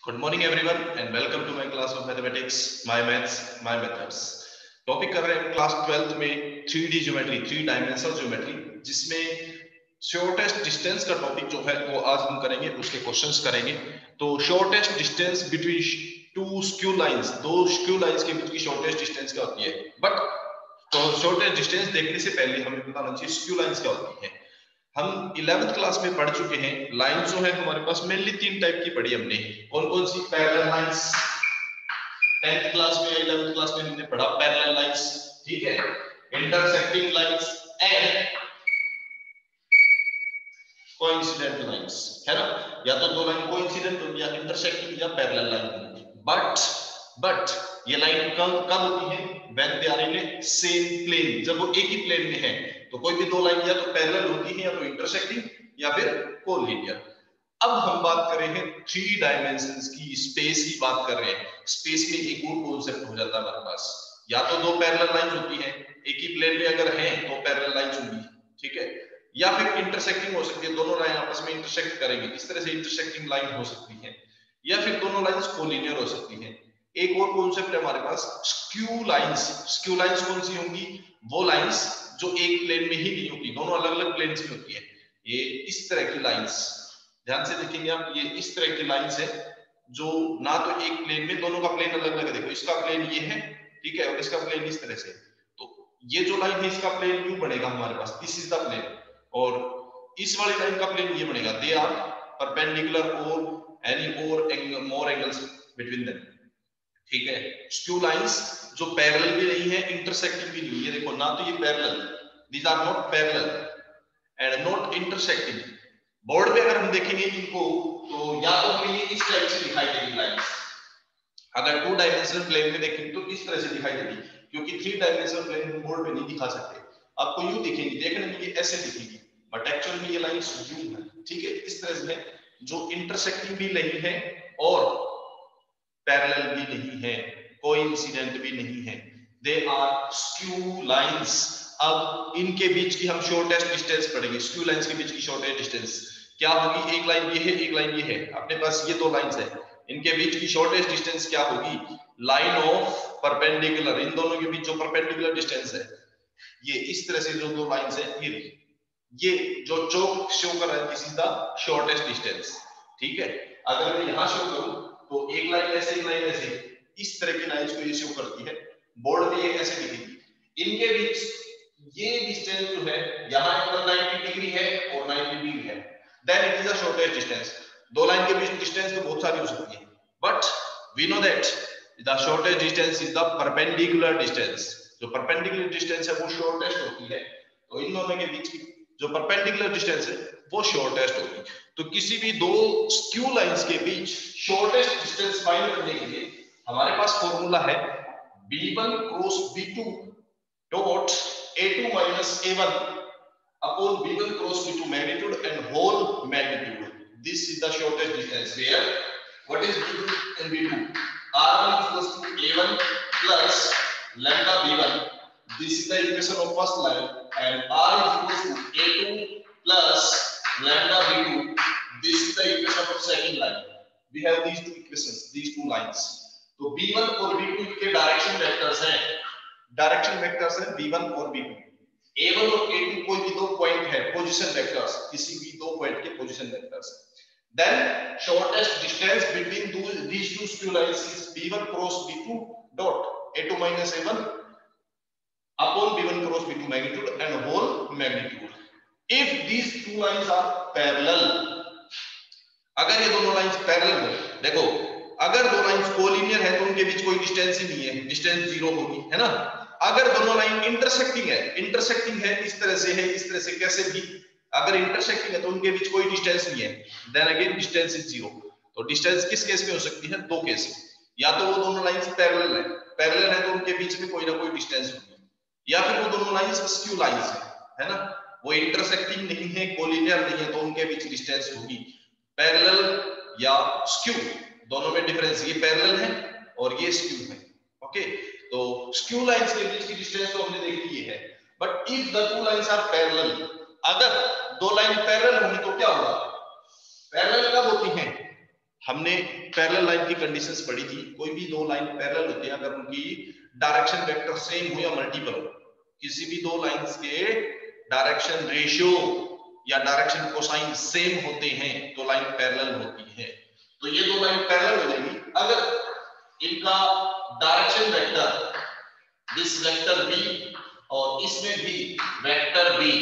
Good morning everyone and welcome to my class of mathematics, my maths, my methods. Topic कर रहे हैं class 12th में 3D geometry, 3 dimensional geometry, जिसमें shortest distance का topic जो है वो आज हम करेंगे, उसके क्वेश्चंस करेंगे। तो shortest distance between two skew lines, दो स्क्यू लाइंस के बीच की शॉर्टेस्ट डिस्टेंस क्या होती है। बट तो शॉर्टेस्ट डिस्टेंस देखने से पहले हमें बताना चाहिए स्क्यू लाइंस क्या होती है। हम 11th क्लास में पढ़ चुके हैं। लाइंस जो है हमारे पास मेनली 3 टाइप की पढ़ी हमने। कौन कौन सी? Parallel lines. 10th क्लास में 11th क्लास में हमने पढ़ा पैरेलल लाइंस, ठीक है, intersecting lines and coincident lines, है ना। या तो दो लाइन कोइंसिडेंट होगी या इंटरसेक्टिंग या पैरेलल लाइन होगी। बट ये लाइन कब होती है? When they are in a same plane, जब वो एक ही प्लेन में है। तो कोई भी दो लाइन या तो पैरेलल होती है या तो इंटरसेक्टिंग या फिर कोलिनियर। अब हम बात कर रहे हैं 3 डायमेंशंस की, स्पेस की बात कर रहे हैं। स्पेस में एक और कॉन्सेप्ट हो जाता है हमारे पास, या तो दो पैरेलल लाइंस होती हैं, एक ही प्लेन में अगर हैं तो पैरेलल लाइंस होंगी, ठीक है, या फिर इंटरसेक्टिंग हो सकती है, दोनों लाइन आपस में इंटरसेक्ट करेंगे, इस तरह से इंटरसेक्टिंग लाइन हो सकती है, या फिर दोनों लाइंस कोलिनियर हो सकती हैं। एक और कॉन्सेप्ट है हमारे पास स्क्यू लाइंस। स्क्यू लाइंस कौन सी होंगी? वो लाइंस जो एक प्लेन में ही नहीं होती, दोनों अलग अलग प्लेन में होती है। ये इस तरह की लाइंस, ध्यान से देखेंगे आप, ये इस तरह की लाइंस है जो ना तो एक प्लेन में, दोनों का प्लेन अलग अलग है। देखो इसका प्लेन ये है, ठीक है, और इसका प्लेन इस तरह से। तो ये जो लाइन है इसका प्लेन यू बनेगा हमारे पास, दिस इज द प्लेन, और इस वाली लाइन का प्लेन ये बनेगा। दे आर परपेंडिकुलर और एनी और मोर एंगल्स बिटवीन देम, ठीक है। स्क्यू लाइंस जो पैरेलल भी नहीं है, इंटरसेक्टिंग भी नहीं है। देखो ना तो ये parallel, these are not parallel and not intersecting. Board पे अगर हम देखेंगे इनको तो या तो हमें ये इस टाइप से दिखाई देगी लाइंस, अगर 2 डायमेंशनल प्लेन में देखेंगे तो इस तरह से दिखाई देगी, क्योंकि 3 डायमेंशनल प्लेन हम बोर्ड पे नहीं दिखा सकते। आपको यूं दिखेंगी, देखने में ये ऐसे दिखेगी, बट एक्चुअल में ये लाइंस यूं है, ठीक है, इस तरह से है, जो इंटरसेक्टिंग भी नहीं है और पैरेलल भी नहीं है, कोइंसिडेंट भी नहीं है। They are skew lines. अब इनके बीच की हम शॉर्टेस्ट डिस्टेंस पढ़ेंगे। स्क्यू लाइंस के बीच की शॉर्टेस्ट डिस्टेंस क्या होगी? एक लाइन ये है, एक लाइन ये है, अपने पास ये दो लाइंस है, इनके बीच की शॉर्टेस्ट डिस्टेंस क्या होगी? Line of perpendicular. इन दोनों के बीच जो परपेंडिकुलर डिस्टेंस है, ये इस तरह से जो दो लाइंस है, ये जो चौक शो कर रहा है, this is the shortest distance, ठीक है। अगर मैं यहां शो करूं तो एक लाइन ऐसे, एक लाइन ऐसे, इस तरह की लाइंस को ये शो करती है। बोर्ड में ये ऐसे दिखेगी। इनके बीच ये डिस्टेंस जो है, यहां पर 90 डिग्री है और 90 डिग्री है, then it is the shortest distance. दो लाइन के बीच डिस्टेंस तो बहुत सारी हो सकती है, but we know that the shortest distance is the perpendicular distance. जो परपेंडिकुलर डिस्टेंस है वो शॉर्टेस्ट होती है। तो इन दोनों के बीच की जो परपेंडिकुलर डिस्टेंस है वो शॉर्टेस्ट होगी। तो किसी भी दो स्क्यू लाइंस के बीच शॉर्टेस्ट डिस्टेंस फाइंड करने के लिए हमारे पास फॉर्मूला है b1 cross b2 dot a2 minus a1 upon b1 cross b2 magnitude and whole magnitude. This is the shortest distance where what is b2 and b2? r1 equals to a1 plus lambda b1. This is the equation of first line, and r is equals to a2 plus lambda b2. This is the equation of second line. We have these two equations, these two lines. तो b1 और b2 के direction vectors हैं, direction vectors हैं b1 और b2। a1 और a2 कोई भी दो पॉइंट है, पोजीशन वेक्टर्स, किसी भी दो पॉइंट के position vectors. Then shortest distance between these two skew lines is b1 cross b2 dot a2 minus a1 upon b1 cross b2 magnitude and whole magnitude. If these two lines are parallel, अगर ये दोनों lines parallel हो, देखो अगर दो lines collinear है तो उनके बीच कोई डिस्टेंस ही नहीं है, डिस्टेंस जीरो होगी, है ना। अगर दोनों लाइन इंटरसेक्टिंग है, इंटरसेक्टिंग है, इस तरह से है, इस तरह से, कैसे भी अगर इंटरसेक्टिंग है तो उनके बीच कोई डिस्टेंस नहीं है, then again distance is zero. तो डिस्टेंस किस केस में हो सकती है? दो केस में, या तो वो दोनों लाइंस पैरेलल है, पैरेलल है तो उनके बीच में कोई ना कोई डिस्टेंस होगी, या फिर वो दोनों लाइंस स्क्यू लाइंस है ना, वो इंटरसेक्टिंग नहीं है, कोलिनियर नहीं है, तो उनके बीच डिस्टेंस होगी। पैरेलल या स्क्यू दोनों में डिफरेंस, ये पैरेलल है और ये स्क्यू है, ओके। तो स्क्यू लाइंस के बीच की डिस्टेंस तो हमने देख ली है। But if the two lines are parallel, अगर दो लाइन पैरेलल होंगी तो क्या होगा? पैरेलल कब होती हैं? हमने पैरेलल लाइन की कंडीशंस पढ़ी थी। कोई भी दो लाइन पैरेलल होती है अगर उनकी डायरेक्शन वेक्टर सेम हो या मल्टीपल हो, किसी भी दो लाइंस के डायरेक्शन रेशियो या डायरेक्शन कोसाइन सेम होते हैं तो लाइन पैरेलल होती है। तो ये दो लाइन पैरेलल हो जाएगी अगर इनका direction vector, this vector B और इसमें भी वेक्टर बी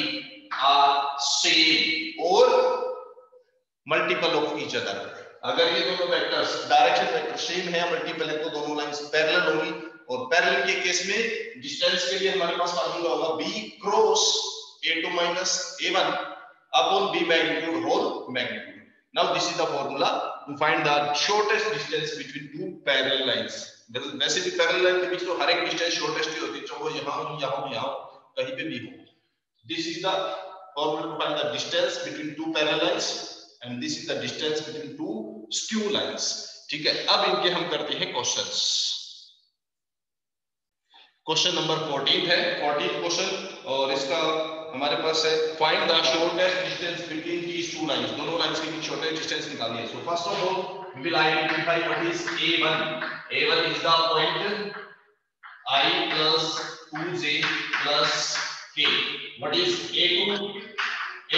आर सेम और मल्टीपल ऑफ ईच अदर। अगर ये दोनों वेक्टर्स डायरेक्शन वेक्टर सेम है या मल्टीपल है तो दोनों लाइंस पैरेलल होंगी। और पैरेलल के केस में डिस्टेंस के लिए हमारे पास फार्मूला होगा b cross a2 minus a1 upon b magnitude whole magnitude. Now this is the formula to find the shortest distance between two parallel lines. वैसे भी पैरेलल लाइन के बीच तो हर एक डिस्टेंस शॉर्टेस्ट ही होती है, चाहे वो यहां कहीं पे भी हो। This is the formula to find the distance between two parallel lines and this is the distance between two skew lines। ठीक है, अब इनके हम करते हैं क्वेश्चंस। क्वेश्चन नंबर 14 है, 14 क्वेश्चन, और इसका हमारे पास है find the shortest distance between these two lines. दोनों लाइंस के बीच शॉर्टेस्ट डिस्टेंस निकालनी है। So first of all we will identify what is a1। a1 is the point I plus 2j plus k। what is a2?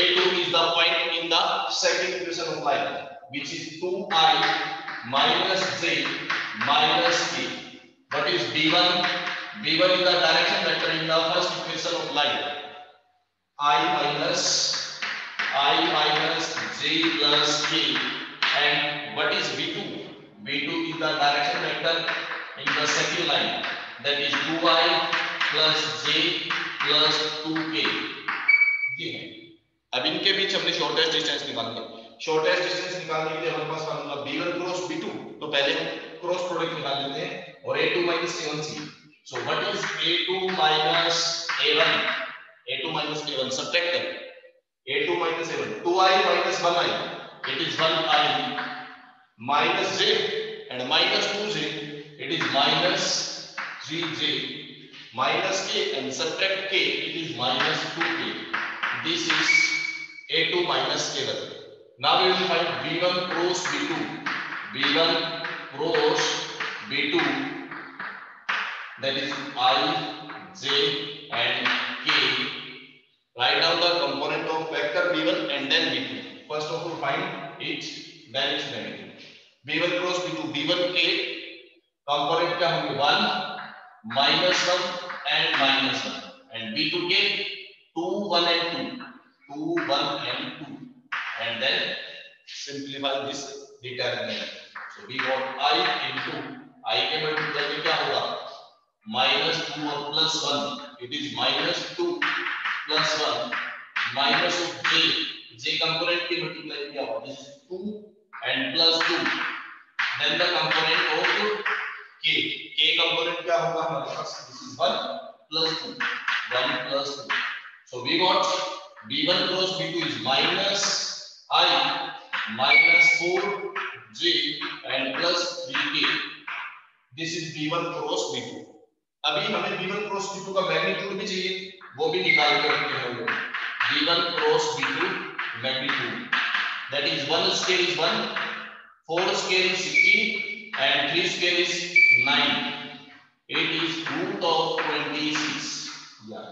A2 is the point in the second equation of line, which is 2i minus j minus k. What is b1? b1 is the direction vector in the first equation of line, I minus j plus k. And what is b2? b2 is the direction vector in the second line, that is 2i plus j plus 2k. अब इनके बीच हमने shortest distance निकालनी है। Shortest distance निकालने के लिए हमारे पास फार्मूला b1 क्रॉस b2, तो पहले हम क्रॉस प्रोडक्ट निकाल लेते हैं और a2 minus a1c। So what is a2 minus a1? a2 minus a1 subtract करें। a2 minus a1 2i minus 1i, it is 1i minus j and minus 2j, it is minus 3j minus k and subtract k, it is minus 2k. This is a2 minus a1. Now we will find b1 cross b2. b1 cross b2, that is I, j and k. Write down the component of vector b1 and then b2. First of all find it, then its magnitude. b1 cross b2, b1 k component क्या होंगे 1 minus 1 and minus 1, and b2 k 2 1 and 2, 2 1 and 2, and then simplify this determinant. So we got I into I के multiply में क्या होगा minus 2 और plus 1, it is minus 2 plus 1 minus of j component की multiply क्या होगा, this is 2 and plus 2, then the component of k component क्या होगा हमारे पास, this is 1 plus 2, 1 plus 2. So we got b1 cross b2 is minus I minus 4j and plus 3k. This is b1 cross b2. अभी हमें b1 cross b2 का magnitude भी चाहिए, वो भी निकाल के रखते हैं लोग। b1 cross b2 magnitude, that is 1 scale is 1, 4 scale is 16 and 3 scale is 9. It is root of 26. Yeah.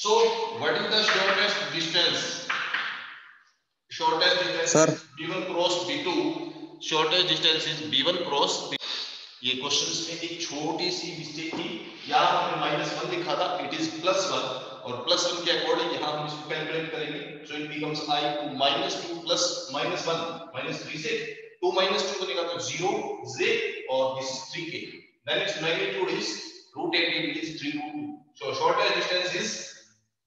So what is the shortest distance? Shortest distance Sir, is b1 cross b2. Shortest distance is b1 cross b2. ये questions में एक छोटी सी mistake थी, यहाँ हमने -1 लिखा था, it is +1 और +1 के अकॉर्डिंग यहाँ हम इसको कैलकुलेट करेंगे। So it becomes I to -2 plus -1 -3 से 2 -2 को निकालो 0 j और this is 3k. Then its magnitude is √18, it is 3√2. So shortest distance is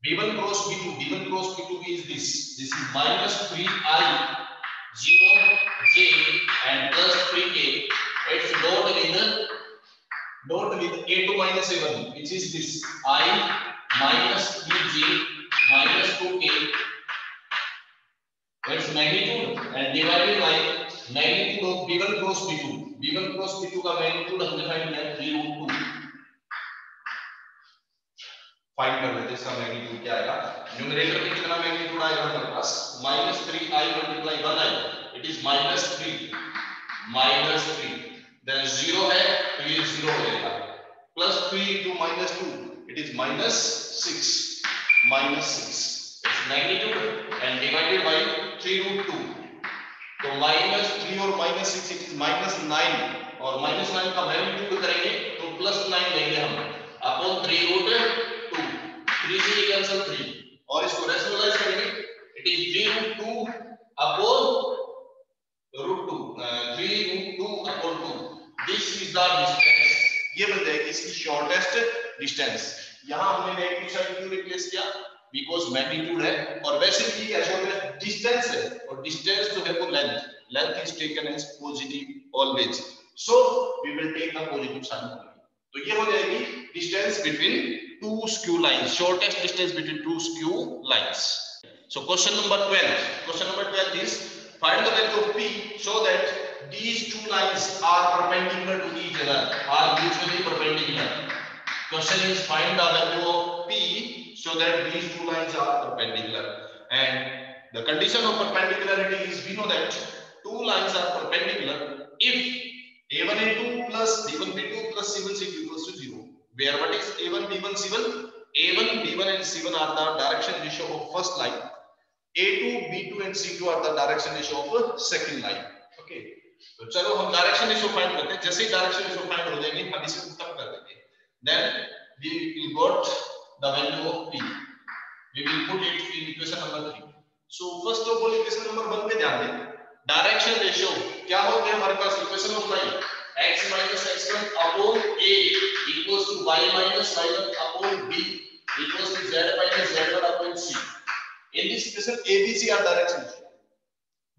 b1 cross b2. b1 cross b2 is this is -3i 0j and plus 3k. It's dot with a2 minus a1, which is this I minus 3j minus 2k. Its magnitude and divided by magnitude of b1 cross b2. b1 cross b2 का magnitude हमने find किया 3√2. Find कर लेते हैं इसका magnitude क्या आएगा। Numerator में कितना मैग्नीट्यूड आएगा हमारे पास -3i × 1i, it is -3 -3, then 0 है तो ये 0 हो जाएगा, +3 into -2 it is -6, its magnitude and divided by 3√2, तो -3 और -6 it is -9, और -9 का मैग्नीट्यूड करेंगे तो +9 लेंगे हम अपॉन 3√2, 3 से ये कैंसिल 3, और इसको रैशनलाइज करेंगे it is 3√2 upon √2, 3√2 upon 2, this is the distance, ये बन जाएगी इसकी शॉर्टेस्ट डिस्टेंस। यहां हमने नेगेटिव साइन क्यों रिप्लेस किया, बिकॉज़ मैग्नीट्यूड है, और वैसे भी क्या शॉर्टेस्ट डिस्टेंस है, और डिस्टेंस जो है वो length is taken as positive always, so we will take the positive sign. तो ये हो जाएगी distance between two skew lines, shortest distance between two skew lines. So question number 12 is find the value of P so that these two lines are perpendicular to each other, are mutually perpendicular. Question is find the value of P so that these two lines are perpendicular, and the condition of perpendicularity is we know that two lines are perpendicular if A1A2 plus B1B2 plus C1C2 equals to 0, where what is A1 B1 C1, A1 B1 and C1 are the direction ratio of first line, A2 B2 and C2 are the direction ratio of second line. Okay, तो चलो हम direction ratio find करते हैं, जैसे ही direction ratio find हो जाएगी हम इसे खत्म कर देंगे, then we got the value of P, we will put it in equation number 3. So first of all equation number 1 पे ध्यान दें, डायरेक्शन रेशियो क्या होते हैं हमारे पास, equation of line x minus x1 upon a equals to y minus y1 upon b equals to z minus z1 upon c. In this equation a b c are direction ratio,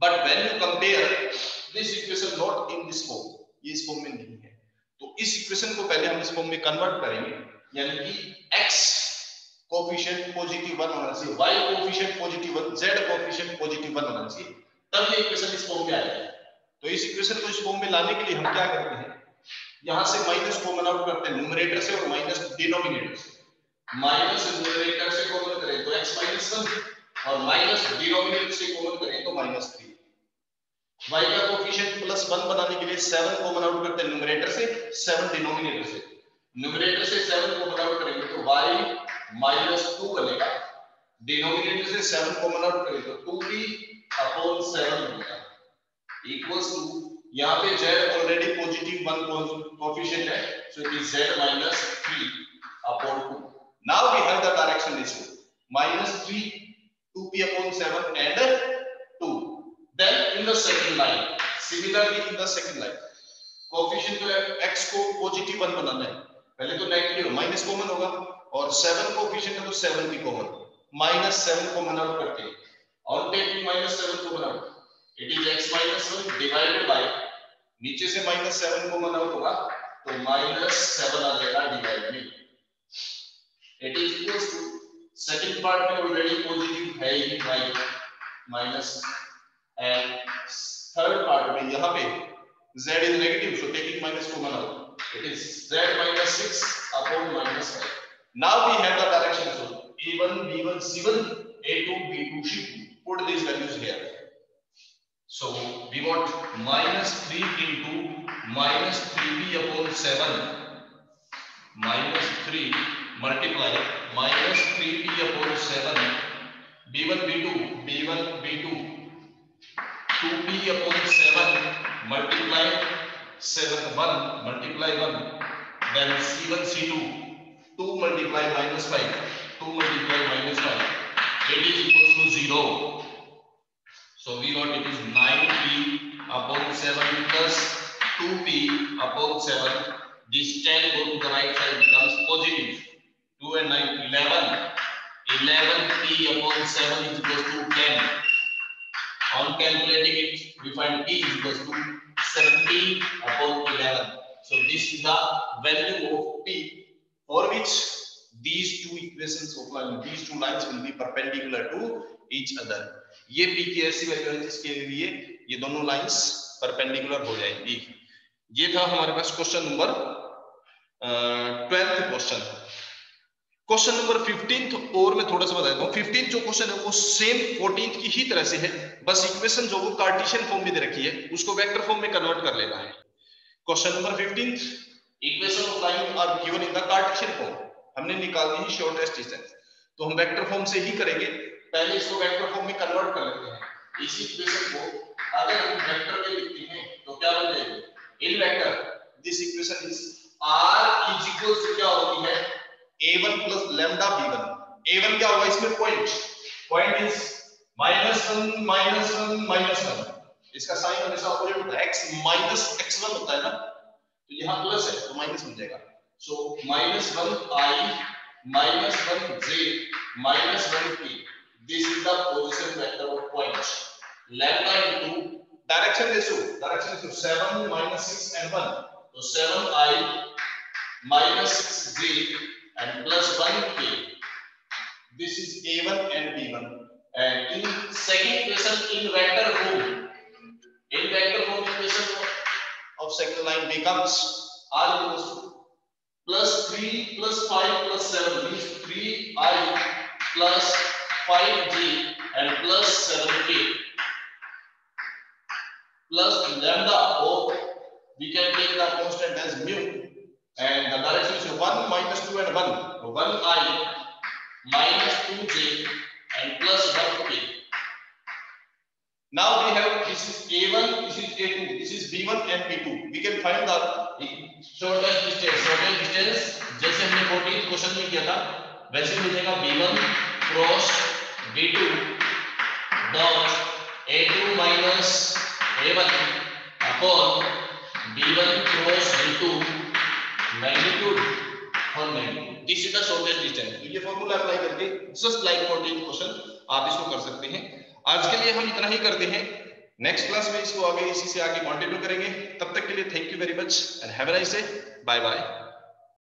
but when you compare this equation not in this form, ये इस form में नहीं है, तो इस equation को पहले हम इस फॉर्म में कन्वर्ट करेंगे, यानी कि x कोफिशिएंट पॉजिटिव 1 होना चाहिए, y coefficient positive 1, z coefficient positive 1 होना चाहिए, तब ये इक्वेशन इस फॉर्म में आएगा। तो इस इक्वेशन को इस फॉर्म में लाने के लिए हम क्या करते हैं, यहां से माइनस कॉमन आउट करते हैं न्यूमरेटर से और माइनस डिनोमिनेटर से, माइनस न्यूमरेटर से कॉमन करें तो x माइनस 1 और माइनस डिनोमिनेटर से कॉमन करें तो -3, y का कोफिशिएंट +1 बनाने के लिए 7 कॉमन आउट करते हैं न्यूमरेटर से, 7 डिनोमिनेटर से, न्यूमरेटर से 7 कॉमन आउट करेंगे तो y -2 बनेगा, डिनोमिनेटर से 7 कॉमन आउट करें तो 2p/7 बनेगा, इक्वल्स टू यहाँ पे z ऑलरेडी पॉजिटिव 1 कोफिशिएंट है, so it is z -3/2. Now we have the direction ratio -3 2p/7 and 2. Then in the second line, similarly in the second line, coefficient जो है x को positive 1 बनाना है, पहले तो negative minus common होगा, और 7 coefficient है तो 7 भी कॉमन, -7 कॉमन आउट करते हैं, और taking -7 common out, it is x -1 divided by, नीचे से -7 कॉमन आउट होगा तो -7 आ जाएगा डिवाइड में, it is equals to second part में ऑलरेडी पॉजिटिव है ही माइनस, एंड थर्ड पार्ट में यहां पे z is negative, so taking minus common out it is z -6/-5. Now we have the direction, so a1 b1 c1 a2 b2 c2, put these values here. So we want -3 into -3p/7 -3 multiply -3p/7 b1 b2 2p/7 multiply 7 1 multiply 1, then c1 c2 2 multiply -5 2 multiply -5, it is equals to 0. So we got it is 9p/7 plus 2p/7. This 10 go to the right side becomes positive. 2 and 9 11. 11p/7 is equals to 10. On calculating it, we find p is equals to 17/11. So this is the value of p for which these two equations of line, these two lines will be perpendicular to each other. ये p की ऐसी value है जिसके लिए ये दोनों lines perpendicular हो जाएंगी। ये था हमारे पास question number 12th question. Question number 15th और मैं थोड़ा सा बता देता हूँ। 15th जो क्वेश्चन है वो सेम 14th की ही तरह से है, बस इक्वेशन जो वो कार्टेशियन फॉर्म में दे रखी है उसको वेक्टर फॉर्म में कन्वर्ट कर लेना है। Question number 15, equation of line are given in the Cartesian form. हमने निकालनी है शॉर्टेस्ट डिस्टेंस, तो हम वेक्टर फॉर्म से ही करेंगे। पहले इसको वेक्टर फॉर्म में कन्वर्ट कर लेते हैं। इसी इक्वेशन को अगर हम वेक्टर में लिखते हैं तो क्या बन जाएगा, in vector this equation is r is equal to क्या होती है a1 plus lambda b1। a1 क्या होगा इसमें, पॉइंट, पॉइंट इज -1 -1 -1। इसका साइन हमेशा अपोजिट होता है, x माइनस x1 होता है ना, तो यहाँ प्लस है तो माइनस बन जाएगा। सो -1i -1j -1k, this is the position vector of point lambda into direction ratio 7 -6 and 1, so 7i -6j and plus 1k, this is a1 and b1। and in second equation in vector form equation of second line becomes r equals to plus 3 plus 5 plus 7 means 3i plus 5j and plus 7k plus lambda, or we can take the constant as mu, and the direction is 1 minus 2 and 1, 1i minus 2j and plus 1k. Now we have this is a1, this is a2, this is b1 and b2. We can find the shortest distance जैसे हमने 14th question में किया था वैसे मिलेगा b1 cross b2 dot a2 minus a1 upon b1 cross b2 magnitude और magnitude. This is the shortest distance. तो ये फॉर्मूला अप्लाई करके जस्ट लाइक 14th क्वेश्चन आप इसको कर सकते हैं। आज के लिए हम इतना ही करते हैं, नेक्स्ट क्लास में इसको आगे इसी से आगे कंटिन्यू करेंगे। तब तक के लिए thank you very much and have a nice day, bye bye.